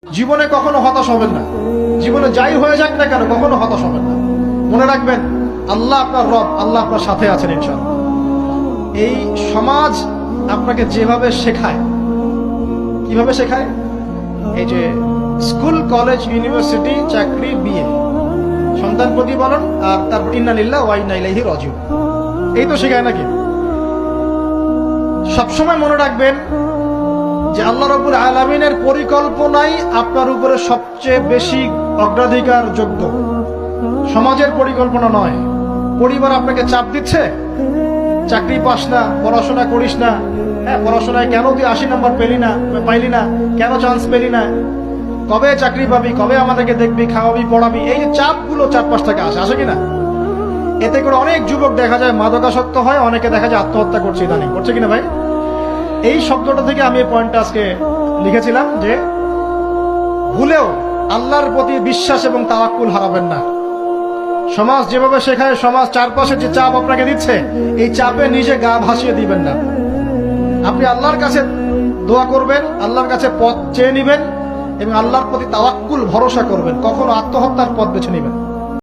জীবনে কখনো হতাশ হবেন না। জীবনে যাই হয়ে যাক না কেন কখনো হতাশ হবেন না। মনে রাখবেন আল্লাহ আপনার রব, আল্লাহ আপনার সাথে আছেন ইনশাআল্লাহ। এই সমাজ আপনাকে যেভাবে শেখায়, কিভাবে শেখায়, এই যে স্কুল, কলেজ, ইউনিভার্সিটি, চাকরি, বিয়ে, সন্তান প্রতিপালন, আর তারপর ইন্না লিল্লাহি ওয়া ইন্না ইলাইহি রাজিউন, এই তো শেখায় নাকি? সবসময় মনে রাখবেন যে আল্লাহ রাব্বুল আলামিনের পরিকল্পনাই আপনার উপরে সবচেয়ে বেশি অগ্রাধিকার যোগ্য, সমাজের পরিকল্পনা নয়। পরিবার আপনাকে চাপ দিচ্ছে, চাকরি পাস না, পড়াশোনা করিস না, পড়াশোনায় কেন তুই 80 নম্বর পাইলি না, কেন চান্স পেলি না, কবে চাকরি পাবি, কবে আমাদেরকে দেখবি, খাওয়াবি, পড়াবি, এই যে চাপগুলো চারপাশ থেকে আসে কিনা? এতে করে অনেক যুবক দেখা যায় মাদকাসক্ত হয়, অনেকে দেখা যায় আত্মহত্যা করছে, ইদানিং করছে কিনা ভাই? এই শব্দটা থেকে আমি এই পয়েন্টটা আজকে লিখেছিলাম যে ভুলেও আল্লাহর প্রতি বিশ্বাস এবং তাওয়াক্কুল হারাবেন না। সমাজ যেভাবে শেখায়, সমাজ চারপাশে যে চাপ আপনাকে দিচ্ছে, এই চাপে নিজে গা ভাসিয়ে দিবেন না। আপনি আল্লাহর কাছে দোয়া করবেন, আল্লাহর কাছে পথ চেয়ে নিবেন এবং আল্লাহর প্রতি তাওয়াক্কুল ভরসা করবেন। কখনো আত্মহত্যার পথ বেছে নিবেন।